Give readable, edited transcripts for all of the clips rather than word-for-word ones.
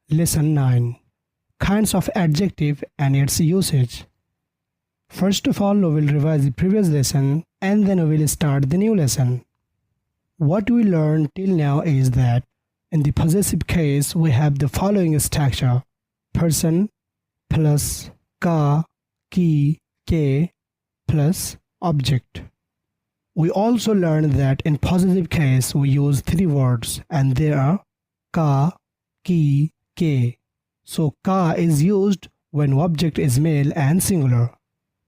Lesson 9. Kinds of adjective and its usage. First of all, we will revise the previous lesson and then we will start the new lesson. What we learned till now is that in the possessive case we have the following structure: person plus ka, ki, ke plus object. We also learned that in possessive case we use three words and they are ka, ki, ke. So ka is used when object is male and singular,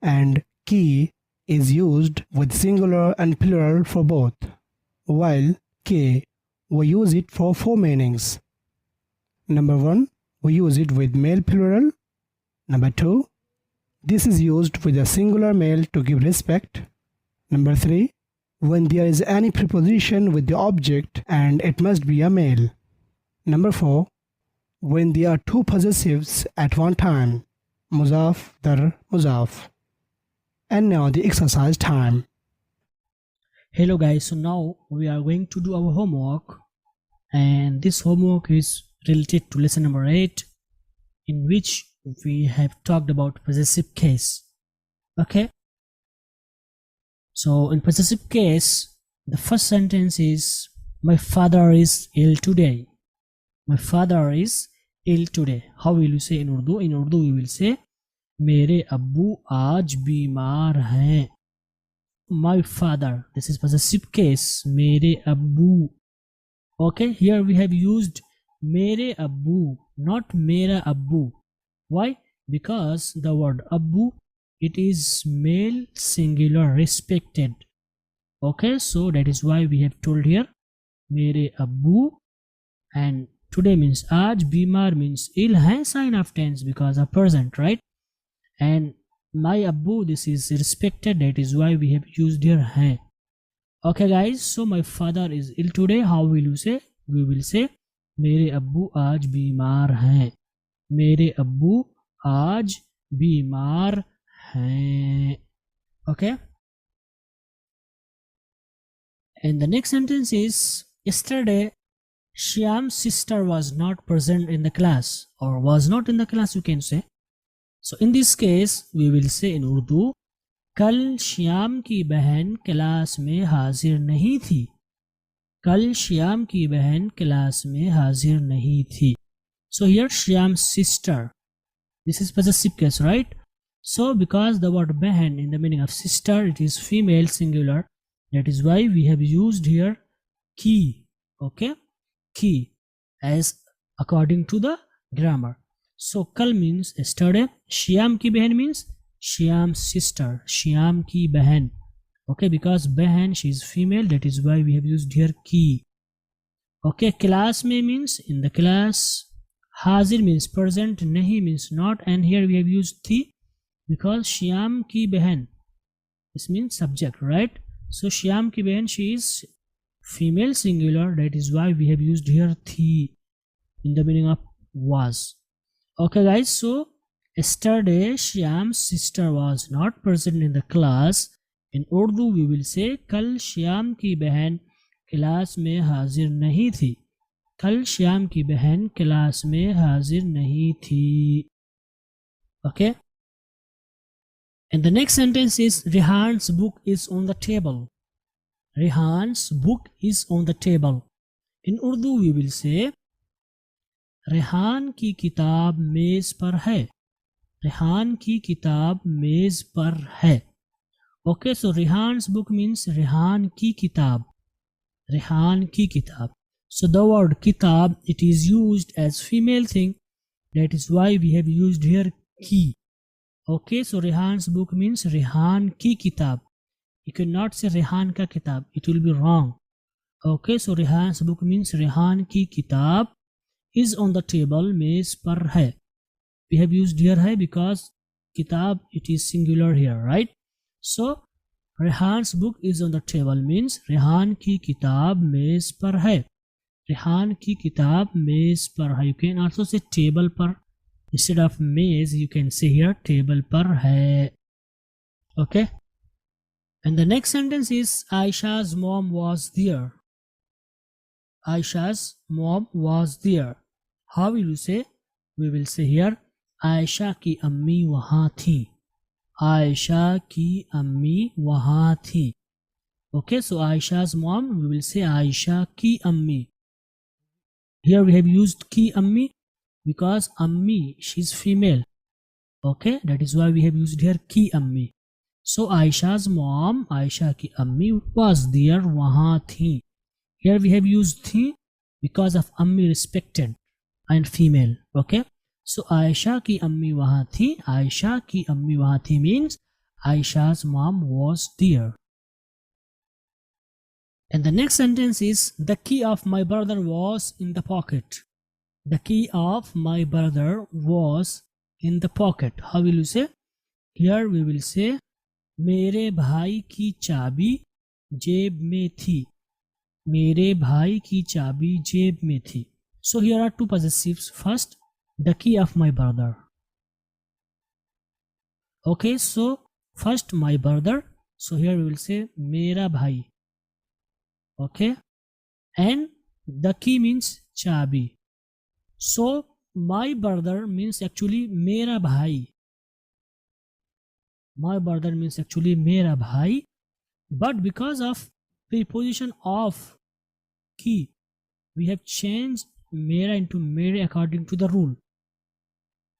and ki is used with singular and plural for both, while ke we use it for four meanings. Number 1, we use it with male plural. Number 2, this is used with a singular male to give respect. Number 3, when there is any preposition with the object and it must be a male. Number 4, when there are two possessives at one time, muzaf dar muzaf. And now the exercise time. Hello guys, so now we are going to do our homework, and this homework is related to lesson number 8, in which we have talked about possessive case. Okay, so in possessive case, the first sentence is my father is ill today. My father is ill today. How will you say in Urdu? In Urdu we will say मेरे अब्बू आज बीमार हैं. My father, this is possessive case, मेरे अब्बू. Okay, here we have used मेरे अब्बू, not मेरा अब्बू. Why? Because the word abbu, it is male singular respected. Okay, so that is why we have told here मेरे अब्बू, and today means आज, बीमार means ill hai, sign of tense because of present, right? And my abbu, this is respected, that is why we have used here hai. Okay guys, so my father is ill today. How will you say? We will say मेरे अब्बू आज बीमार हैं. मेरे अब्बू आज बीमार हैं. Okay, and the next sentence is yesterday Shyam's sister was not present in the class, or was not in the class you can say. So in this case we will say in Urdu कल श्याम की बहन class में हाजिर नहीं थी. कल श्याम की बहन क्लास में हाजिर नहीं थी. So here Shyam's sister, this is possessive case, right? So because the word बहन in the meaning of sister, it is female singular, that is why we have used here ki. Okay, ki as according to the grammar. So kal means yesterday, Shyam ki behan means Shyam's sister, Shyam ki behan. Okay, because behan, she is female, that is why we have used here ki. Okay, class mein means in the class, hazir means present, nahi means not, and here we have used thi because Shyam ki behan, this means subject, right? So Shyam ki behan, she is female singular, that is why we have used here thi in the meaning of was. Okay guys, so yesterday Shyam's sister was not present in the class. In Urdu we will say कल श्याम की बहन class में हाजिर नहीं थी. कल श्याम की बहन क्लास में हाजिर नहीं थी. Okay, and the next sentence is Rehan's book is on the table. Rehan's book is on the table. In Urdu we will say Rehan की किताब मेज पर है. रेहान की किताब मेज पर है. Okay, so Rehan's book means Rehan की किताब. रेहान की किताब. So the word kitab, it is used as female thing, that is why we have used here ki. Okay, so Rehan's book means Rehan की किताब. You cannot say रेहान का किताब, it will be wrong. Okay, so Rehan's book means Rehan की किताब is on the table, मेज पर है. We have used here है because kitab, it is singular here, right? So Rehan's book is on the table means Rehan की किताब मेज पर है. रेहान की किताब मेज पर है. You can also say table पर, instead of मेज you can say here table पर है. Okay, and the next sentence is Aisha's mom was there. Aisha's mom was there. How will you say? We will say here Ayesha की अम्मी वहाँ थी. आयशा की अम्मी वहाँ थी. Okay, so Aisha's mom, we will say Aisha ki ammi. Here we have used ki ammi because ammi, she's female. Okay, that is why we have used here ki ammi. So Aisha's mom, Aisha ki ammi, was there, wahan thi. Here we have used thi because of ammi, respected and female. Okay, so Aisha ki ammi wahan thi. Aisha ki ammi wahan thi means Aisha's mom was there. And the next sentence is the key of my brother was in the pocket. The key of my brother was in the pocket. How will you say? Here we will say मेरे भाई की चाबी जेब में थी. मेरे भाई की चाबी जेब में थी. So here are two possessives. First, the key of my brother. Okay, so first my brother. So here we will say मेरा भाई. Okay, and the key means chabi. So my brother means actually mera bhai. My brother means actually mera bhai, but because of preposition of key, we have changed mera into mere according to the rule.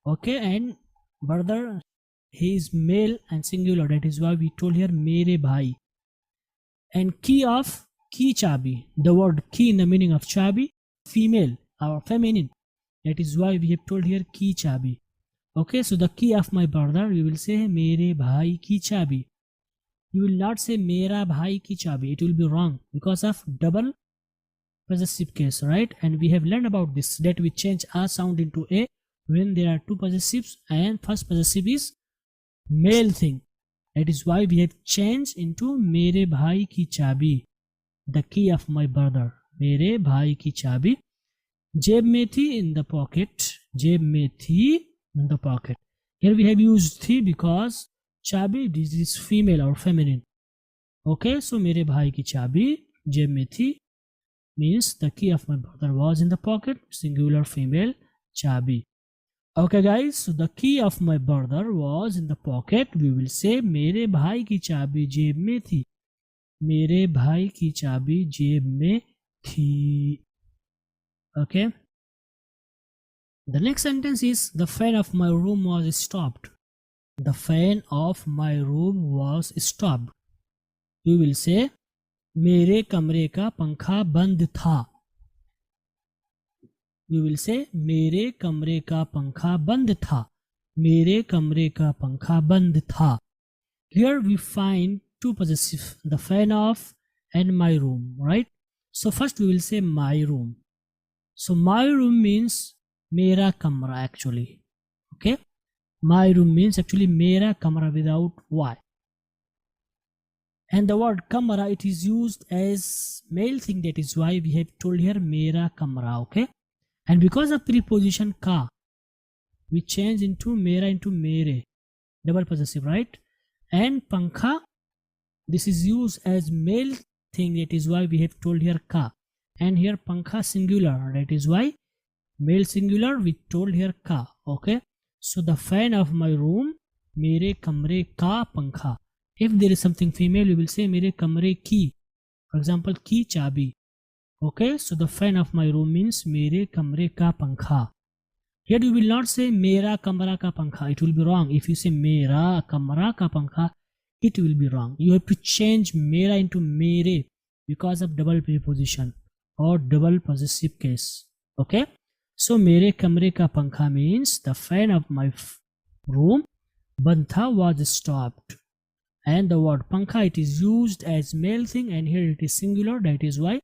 Okay, and brother, he is male and singular. That is why we told here mere bhai. And key of key chabi, the word key in the meaning of chabi, female or feminine. That is why we have told here key chabi. Okay, so the key of my brother, you will say mere bhai ki chabi. You will not say mera bhai ki chabi. It will be wrong because of double possessive case, right? And we have learned about this, that we change a sound into a when there are two possessives and first possessive is male thing. That is why we have changed into mere bhai ki chabi. The key of my brother, mere bhai ki chabi. Jeb mein thi, in the pocket. Jeb mein thi, in the pocket. Here we have used thi because chabi, this is female or feminine. Okay, so mere bhai ki chabi jeb mein thi means the key of my brother was in the pocket, singular female chabi. Okay guys, so the key of my brother was in the pocket. We will say mere bhai ki chabi jeb mein thi. मेरे भाई की चाबी जेब में थी. Okay, the next sentence is the fan of my room was stopped. The fan of my room was stopped. We will say मेरे कमरे का पंखा बंद था. We will say मेरे कमरे का पंखा बंद था. मेरे कमरे का पंखा बंद था. Here we find two possessive, the fan of and my room, right? So first we will say my room. So my room means mera kamra actually. Okay, my room means actually mera kamra without y. And the word kamra, it is used as male thing. That is why we have told here mera kamra. Okay, and because of preposition ka, we change into mera into mere, double possessive, right? And pankha, this is used as male thing. That is why we have told here ka. And here pankha singular. That is why male singular we told here ka. Okay, so the fan of my room, mere kamre ka pankha. If there is something female, we will say mere kamre ki. For example, ki chabi. Okay, so the fan of my room means mere kamre ka pankha. Here you will not say mera kamra ka pankha. It will be wrong. If you say mera kamra ka pankha, it will be wrong. You have to change mera into mere because of double preposition or double possessive case. Okay, so mere kamre ka pankha means the fan of my room bantha was stopped. And the word pankha, it is used as male thing, and here it is singular. That is why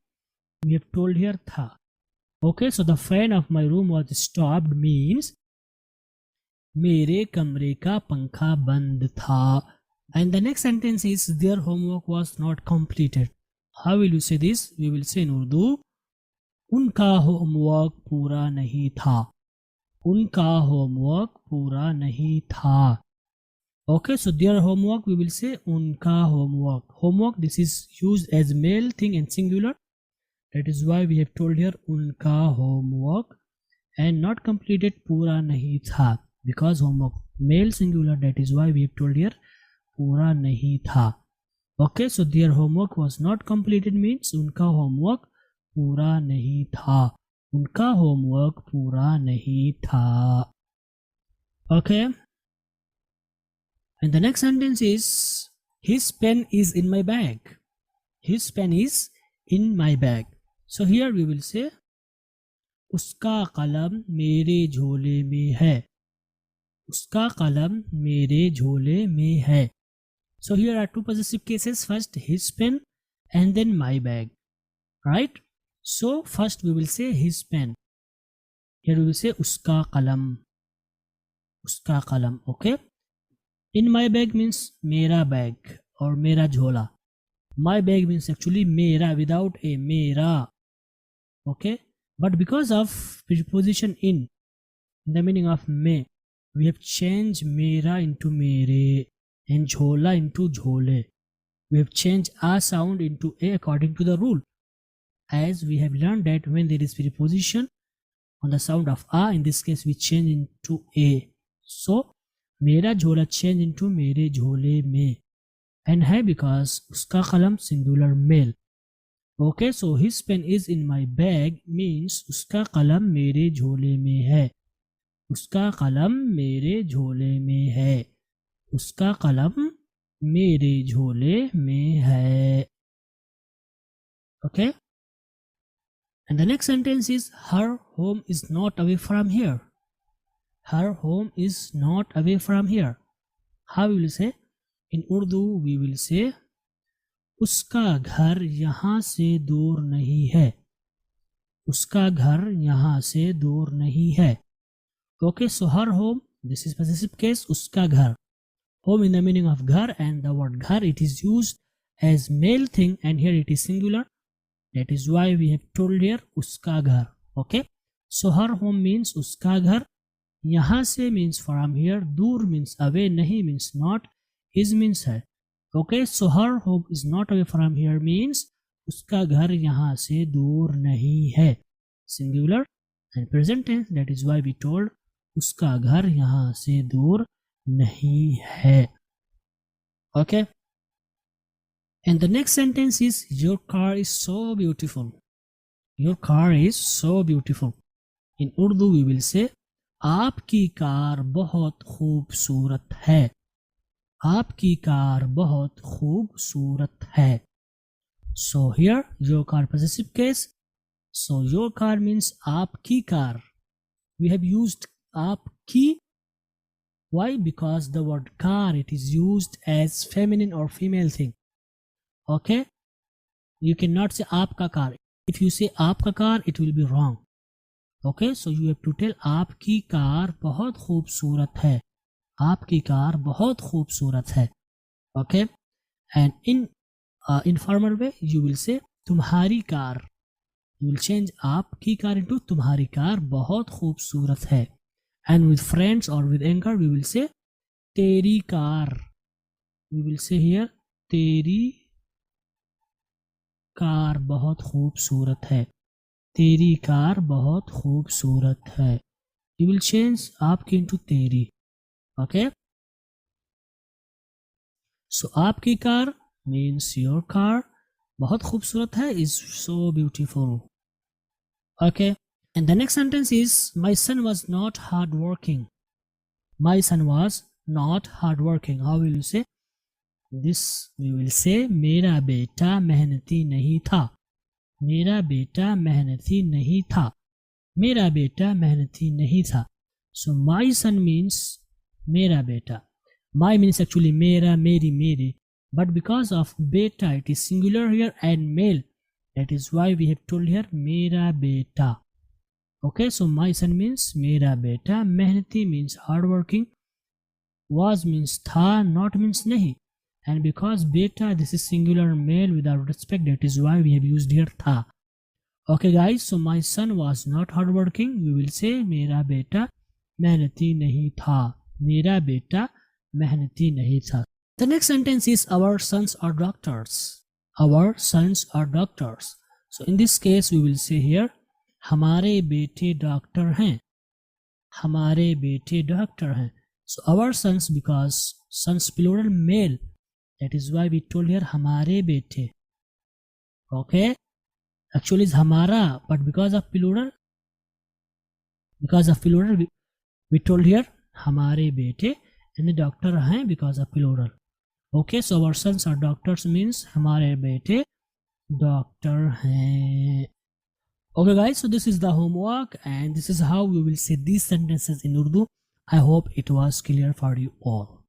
we have told here tha. Okay, so the fan of my room was stopped means mere kamre ka pankha band tha. And the next sentence is their homework was not completed. How will you say this? We will say in Urdu, unka homework pura nahi tha. Unka homework pura nahi tha. Okay, so their homework, we will say unka homework. Homework, this is used as male thing and singular. That is why we have told here unka homework. and not completed पूरा नहीं था because homework male singular, that is why we have told here पूरा नहीं था. Okay, so their homework was not completed means उनका homework पूरा नहीं था. उनका homework पूरा नहीं था. Okay, and the next sentence is his pen is in my bag. His pen is in my bag. So here we will say उसका कलम मेरे झोले में है. उसका कलम मेरे झोले में है. So here are two possessive cases. First his pen and then my bag. Right? So first we will say his pen. Here we will say उसका कलम. उसका कलम. Okay? In my bag means मेरा bag or मेरा झोला. My bag means actually मेरा without a मेरा. Okay? But because of preposition in the meaning of me, we have changed मेरा into मेरे and झोला into झोले. We have changed a sound into a according to the rule. As we have learned that when there is preposition on the sound of a, in this case we change into a. So मेरा झोला change into मेरे झोले में. And है because उसका कलम singular male. Okay, so his pen is in my bag means उसका कलम मेरे झोले में है. उसका कलम मेरे झोले में है. उसका कलम मेरे झोले में है. Okay, and the next sentence is her home is not away from here. Her home is not away from here. How we will say? In Urdu we will say उसका घर यहाँ से दूर नहीं है. उसका घर यहाँ से दूर नहीं है. Okay, so her home, this is possessive case, उसका घर. Home in the meaning of घर, and the word घर, it is used as male thing and here it is singular. That is why we have told here उसका घर. Okay, so her home means उसका घर. यहाँ से means from here, दूर means away, नहीं means not, is means है. Okay, so her home is not away from here means उसका घर यहाँ से दूर नहीं है. Singular and present tense, that is why we told उसका घर यहाँ से दूर नहीं है. Okay, and the next sentence is your car is so beautiful. Your car is so beautiful. In Urdu we will say आपकी कार बहुत खूबसूरत है. आपकी कार बहुत खूबसूरत है. So here your car possessive case. So your car means आपकी car. We have used आपकी. Why? Because the word car, it is used as feminine or female thing. Okay, you cannot say आपका car. If you say आपका car, it will be wrong. Okay, so you have to tell आपकी car बहुत खूबसूरत है. आपकी car बहुत खूबसूरत है. Okay, and in informal way you will say तुम्हारी कार. You will change आपकी कार into तुम्हारी कार बहुत खूबसूरत है. And with friends or with anger we will say तेरी car. We will say here तेरी कार बहुत खूबसूरत है. तेरी कार बहुत खूबसूरत है. You will change आपकी into तेरी. Okay, so आपकी कार means your car. बहुत खूबसूरत है is so beautiful. Okay, and the next sentence is my son was not hard working. My son was not hard working. How will you say this? We will say मेरा बेटा मेहनती नहीं था. मेरा बेटा मेहनती नहीं था. मेरा बेटा मेहनती नहीं था. So my son means मेरा बेटा. My means actually मेरा, मेरी, मेरे. But because of beta, it is singular here and male. That is why we have told here मेरा बेटा. Okay, so my son means मेरा बेटा. मेहनती means hardworking. Was means था, not means नहीं. And because beta, this is singular male without respect, that is why we have used here था. Okay guys, so my son was not hardworking. We will say मेरा बेटा मेहनती नहीं था. मेरा बेटा मेहनती नहीं था. The next sentence is our sons are doctors. Our sons are doctors. So in this case we will say here हमारे बेटे डॉक्टर हैं. हमारे बेटे डॉक्टर हैं. So our sons, because sons plural male, that is why we told here हमारे बेटे. Okay, actually it's हमारा, but because of plural we told here हमारे बेटे, and the doctor हैं because of plural. Okay, so our sons are doctors means हमारे बेटे doctor हैं. Okay guys, so this is the homework and this is how we will say these sentences in Urdu. I hope it was clear for you all.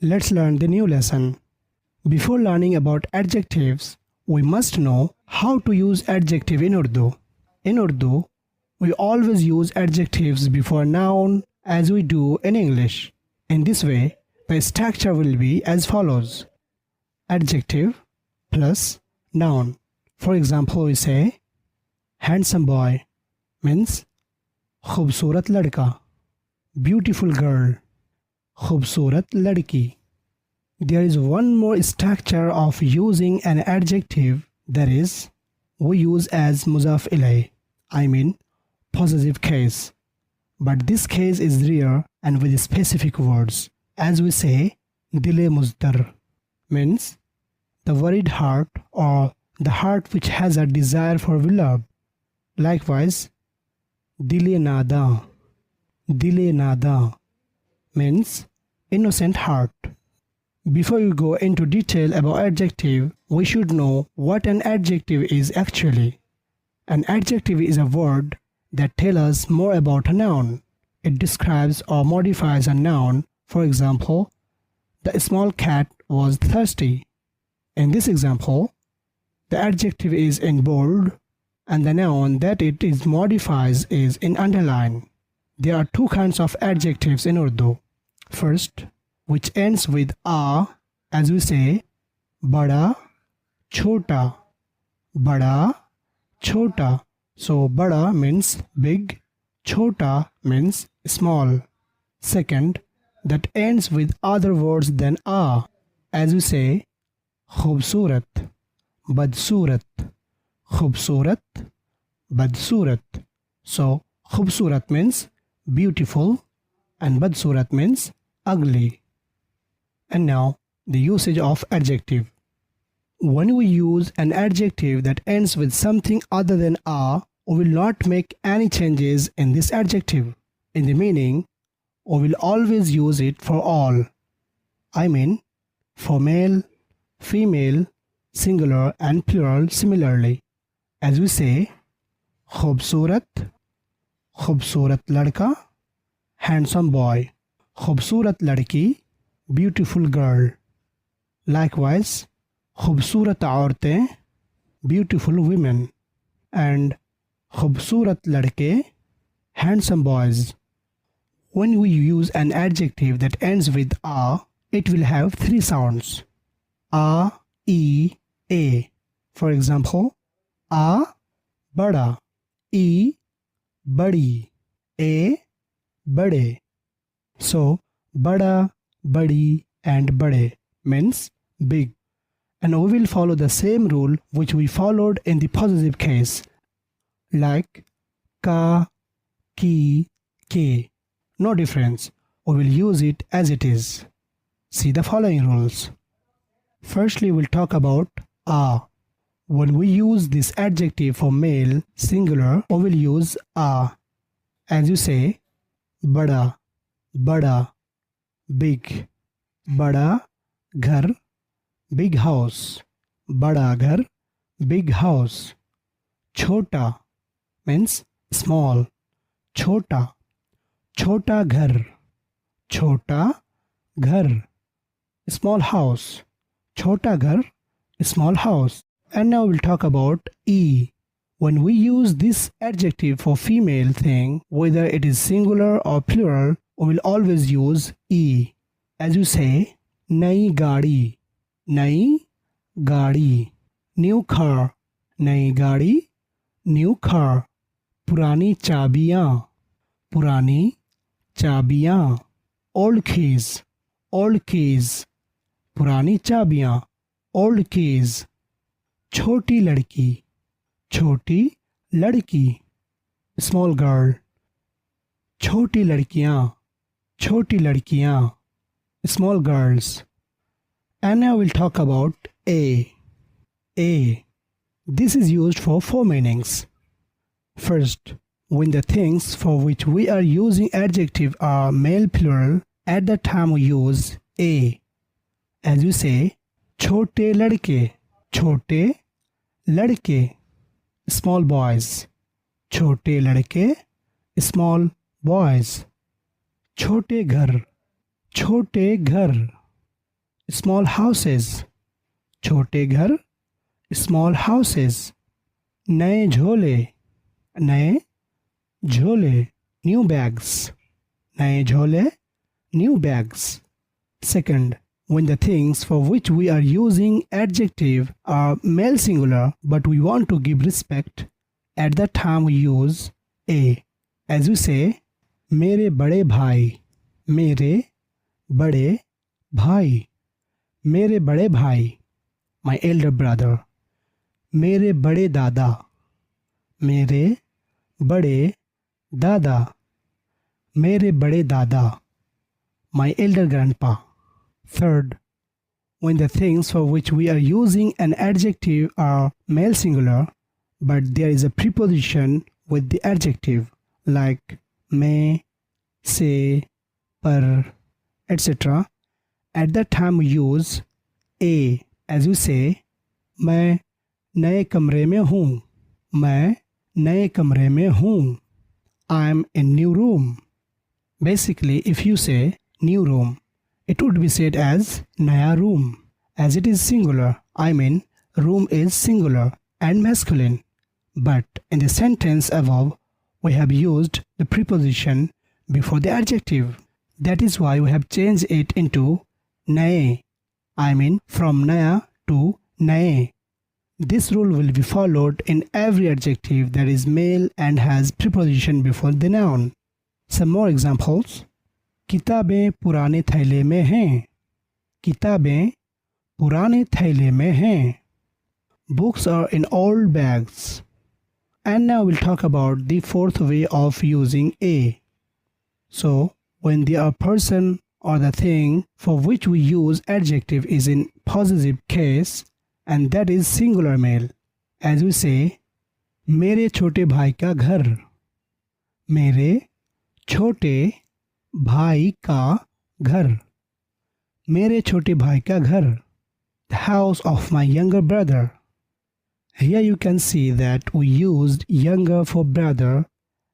Let's learn the new lesson. Before learning about adjectives, we must know how to use adjective in Urdu. In Urdu, we always use adjectives before noun as we do in English. In this way, the structure will be as follows. Adjective plus noun. For example, we say handsome boy means खूबसूरत लड़का, beautiful girl, खूबसूरत लड़की. There is one more structure of using an adjective, that is, we use as muzaf ilay, I mean possessive case. But this case is rare and with specific words. As we say, dile muzdar means the worried heart or the heart which has a desire for love. Likewise, dile nada means innocent heart. Before we go into detail about adjective, we should know what an adjective is actually. An adjective is a word that tells us more about a noun. It describes or modifies a noun. For example, the small cat was thirsty. In this example, the adjective is in bold and the noun that it is modifies is in underline. There are two kinds of adjectives in Urdu. First, which ends with a, as we say, bada, chota, bada, chota. So bada means big, chota means small. Second, that ends with other words than a, as we say, khubsurat, badsurat, khubsurat, badsurat. So khubsurat means beautiful and badsurat means ugly. And now the usage of adjective. When we use an adjective that ends with something other than a, we will not make any changes in this adjective. In the meaning, we will always use it for all. I mean, for male, female, singular and plural similarly. As we say, khubsurat, khubsurat ladka, handsome boy, khubsurat ladki, beautiful girl. Likewise, khubsurat aurtein, beautiful women, and khubsurat ladke, handsome boys. When we use an adjective that ends with a, it will have three sounds: a, e, a. For example, a, bada, e, badi, a, bade. So, bada, badi and bade means big. And we will follow the same rule which we followed in the possessive case, like ka, ki, ke. No difference. We will use it as it is. See the following rules. Firstly, we'll talk about a. When we use this adjective for male singular, we will use a. As you say, bada, bada, big, bada, ghar, big house, bada ghar, big house. Chota means small, chota, chota ghar, chota ghar, small house, chota ghar, small house. And now we'll talk about e. When we use this adjective for female thing, whether it is singular or plural, we will always use e. As you say, nai gaadi, nai gaadi, new car, nai gaadi, new car, purani chabiyan, purani chabiyan, old keys, purani chabiyan, old keys. छोटी लड़की, छोटी लड़की, small girl. छोटी लड़कियां, small girls. And now we'll talk about a. A. This is used for four meanings. First, when the things for which we are using adjective are male plural, at the time we use a. As you say, छोटे लड़के, छोटे लड़के, small boys, छोटे लड़के, small boys. छोटे घर, small houses, छोटे घर, small houses. नए झोले, new bags, नए झोले, new bags. Second, when the things for which we are using adjective are male singular but we want to give respect, at that time we use a. As we say, मेरे बड़े भाई, मेरे बड़े भाई, मेरे बड़े भाई, my elder brother. मेरे बड़े दादा, मेरे बड़े दादा. मेरे बड़े दादा, my elder grandpa. Third, when the things for which we are using an adjective are male singular, but there is a preposition with the adjective like may, say, par, etc. At that time we use a, as you say, मैं नए कमरे में हूँ. मैं नए कमरे में हूँ. I'm in new room. Basically, if you say new room, it would be said as naya room. As it is singular, I mean room is singular and masculine. But in the sentence above, we have used the preposition before the adjective. That is why we have changed it into naye. I mean from naya to naye. This rule will be followed in every adjective that is male and has preposition before the noun. Some more examples. किताबें पुराने थैले में हैं. किताबें पुराने थैले में हैं. Books are in old bags. And now we'll talk about the fourth way of using a. So, when the person or the thing for which we use adjective is in possessive case, and that is singular male. As we say, मेरे छोटे भाई का घर. मेरे छोटे भाई का घर. मेरे छोटे भाई का घर. The house of my younger brother. Here you can see that we used younger for brother,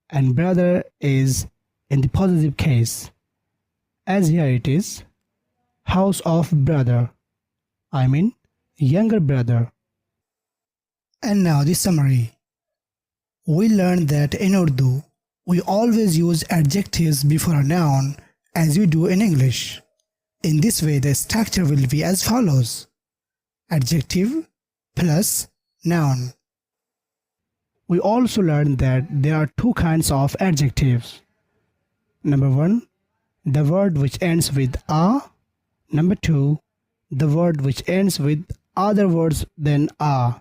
and brother is in the possessive case. As here it is, house of brother. I mean younger brother. And now the summary. We learned that in Urdu, we always use adjectives before a noun as we do in English. In this way, the structure will be as follows: adjective plus noun. We also learned that there are two kinds of adjectives. Number one, the word which ends with a. Number two, the word which ends with other words than a.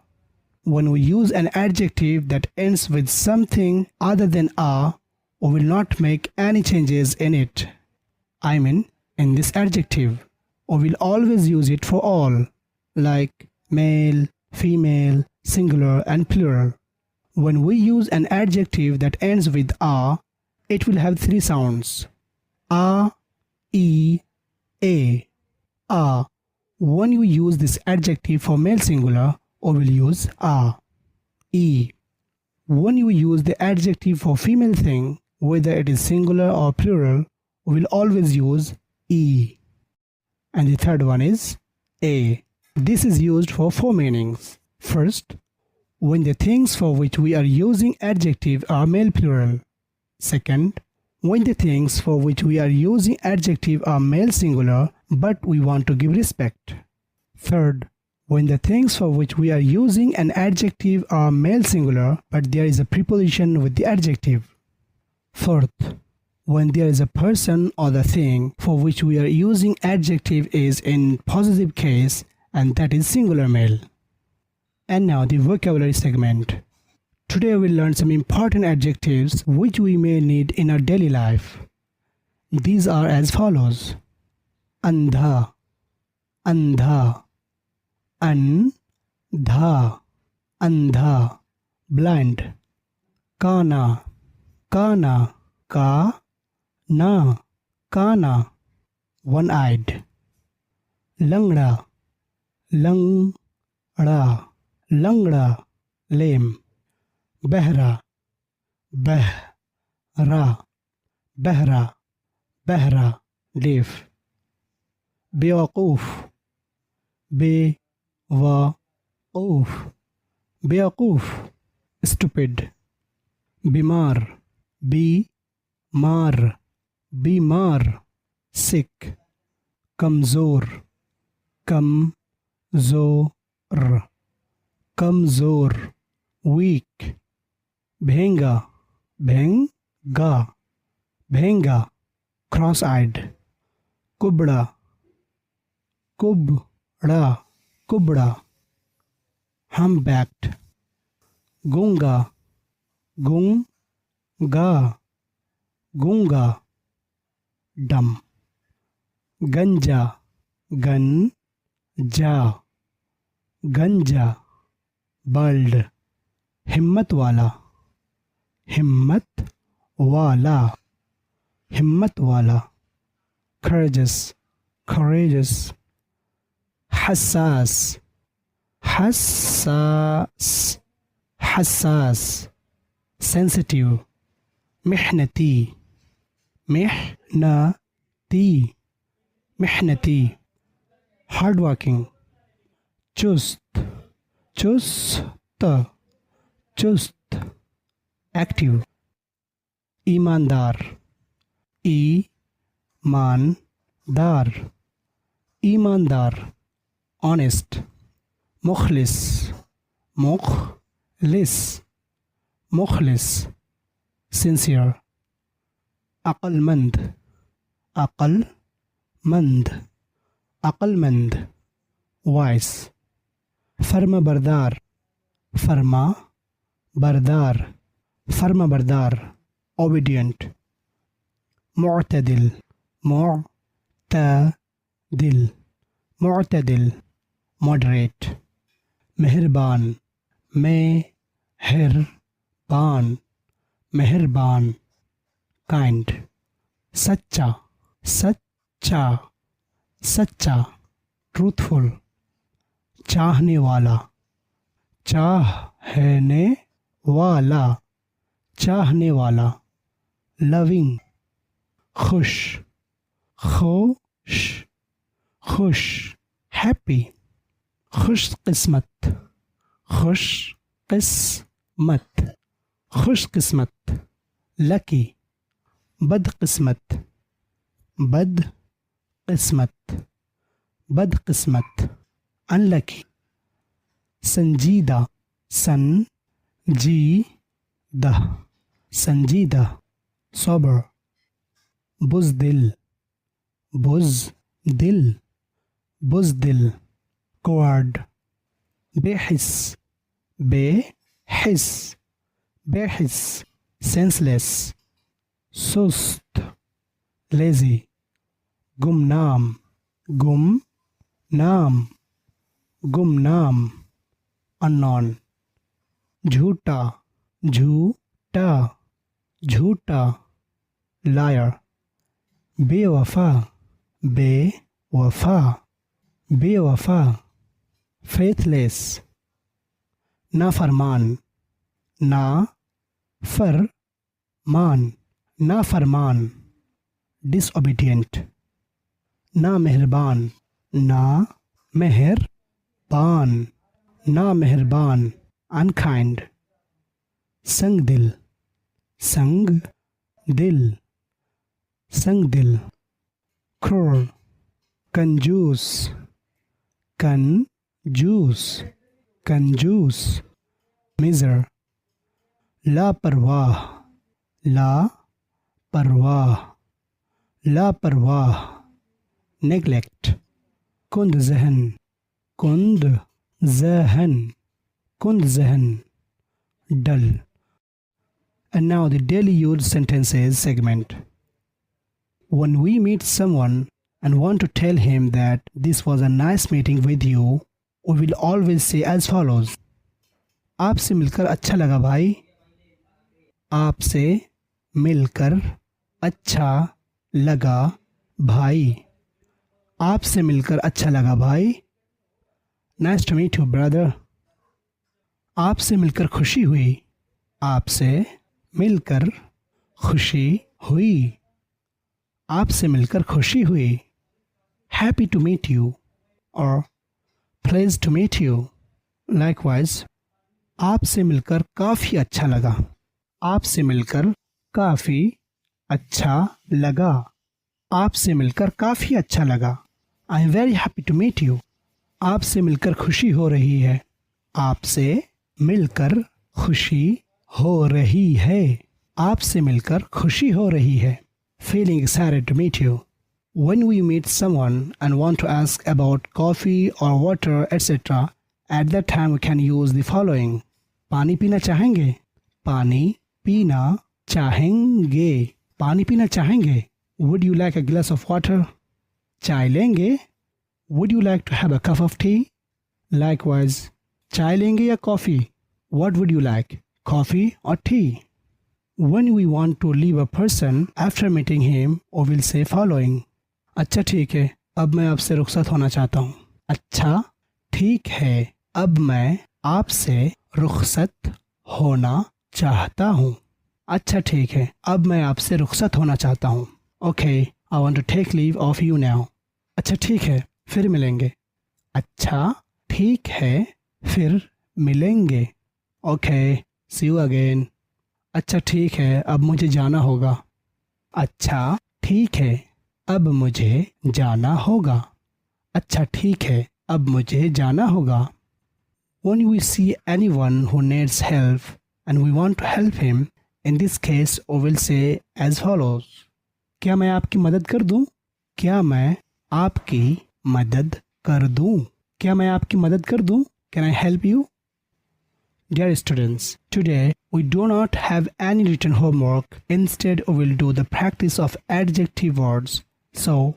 When we use an adjective that ends with something other than a, we will not make any changes in it. I mean, in this adjective, we will always use it for all, like male, female, singular and plural. When we use an adjective that ends with a, it will have three sounds: a, e, a. A. When you use this adjective for male singular, we will use a. E. When you use the adjective for female thing, whether it is singular or plural, we will always use e. And the third one is a. This is used for four meanings. First, when the things for which we are using adjective are male plural. Second, when the things for which we are using adjective are male singular, but we want to give respect. Third, when the things for which we are using an adjective are male singular, but there is a preposition with the adjective. Fourth, when there is a person or the thing for which we are using adjective is in possessive case, and that is singular male. And now the vocabulary segment. Today we will learn some important adjectives which we may need in our daily life. These are as follows: andha, andha, andha, andha, blind. Kana, kana, ka, na, kana, one-eyed. Langda, langda, langda, lame. Behra, behra, behra, behra, deaf. Bewaqoof, bewaqoof, bewaqoof, stupid. Bimar, bimar, bimar, sick. Kamzor, kamzor, kamzor, weak. Bhenga, bhenga, bhenga, cross-eyed. Kubda, kubda, ड़ा कुबड़ा humpbacked गूंगा गूंगा गूंगा dumb गंजा गंजा गंजा blood हिम्मत वाला हिम्मत वाला हिम्मत वाला courageous courageous हसास हसास हसास sensitive मेहनती मेहनती मेहनती hardworking चुस्त चुस्त चुस्त एक्टिव ईमानदार ईमानदार ईमानदार ऑनेस्ट मुखलिस मुखलिस मुखलिस सिंसियर अक्लमंद अक्लमंद अक्लमंद वाइस फर्मा बरदार फर्मा बरदार फर्मा बरदार ओबीडियंट मुअतदिल मुअतदिल मुअतदिल मॉडरेट मेहरबान मेहरबान मेहरबान काइंड सच्चा सच्चा सच्चा ट्रूथफुल चाहने वाला चाहने वाला चाहने वाला लविंग खुश खुश खुश हैप्पी खुश किस्मत खुश किस्मत खुश किस्मत लकी बदकिस्मत बदकिस्मत बदकिस्मत अनलकी संजीदा संजीदा संजीदा सोबर बुज़दिल बुज़दिल बुज़दिल कोवर्ड बेहिस बेहिस बेहिस सेंसलेस सुस्त लेजी गुमनाम गुमनाम गुमनाम अननोन झूठा झूठा झूठा लायर बेवफा बेवफा बेवफा फेथलेस नाफरमान नाफरमान नाफरमान डिसओबीडियंट नामेहरबान नामेहरबान नामेहरबान अनकाइंड संग दिल संग दिल संग दिल क्रूर कंजूस कंजूस कंजूस मिजर लापरवाह लापरवाह लापरवाह नेग्लेक्ट कुंद जहन कुंद जहन कुंद जहन dull. And now the daily use sentences segment. When we meet someone and want to tell him that this was a nice meeting with you, we will always say as follows. आपसे मिलकर अच्छा लगा भाई. आपसे मिलकर अच्छा लगा भाई. आपसे मिलकर अच्छा लगा भाई. Nice to meet you, brother. आपसे मिलकर खुशी हुई. आपसे मिलकर खुशी हुई. आपसे मिलकर खुशी हुई. Happy to meet you or pleased to meet you. Likewise, आपसे मिलकर काफ़ी अच्छा लगा. आपसे मिलकर काफ़ी अच्छा लगा. आपसे मिलकर काफ़ी अच्छा लगा. I am very happy to meet you. आपसे मिलकर खुशी हो रही है. आपसे मिलकर खुशी हो रही है. आपसे मिलकर खुशी हो रही है. Feeling excited to meet you. When we meet someone and want to ask about coffee or water, etc., at that time we can use the following. पानी पीना चाहेंगे? पानी पीना चाहेंगे. पानी पीना चाहेंगे? Would you like a glass of water? चाय लेंगे? Would you like to have a cup of tea? Likewise, चाय लेंगे या coffee? What would you like? Coffee or tea? When we want to leave a person after meeting him, we will say following. अच्छा ठीक है, अब मैं आपसे रुखसत होना चाहता हूँ. अच्छा ठीक है, अब मैं आपसे रुखसत होना चाहता हूँ. अच्छा ठीक है, अब मैं आपसे रुखसत होना चाहता हूँ. Okay, I want to take leave of you now. अच्छा ठीक है, फिर मिलेंगे. अच्छा ठीक है, फिर मिलेंगे. Okay, see you again. अच्छा ठीक है, अब मुझे जाना होगा. अच्छा ठीक है, अब मुझे जाना होगा. अच्छा ठीक है, अब मुझे जाना होगा. When we see anyone who needs help and we want to help him, in this case we will say as follows. क्या मैं आपकी मदद कर दूं? क्या मैं आपकी मदद कर दूं? क्या मैं आपकी मदद कर दूं? Can I help you? Dear students, today we do not have any written homework. Instead, we will do the practice of adjective words. So,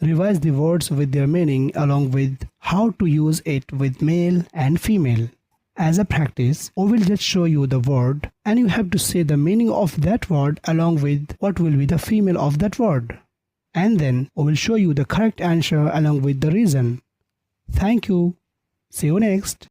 revise the words with their meaning along with how to use it with male and female. As a practice, we will just show you the word and you have to say the meaning of that word along with what will be the female of that word. And then we will show you the correct answer along with the reason. Thank you. See you next.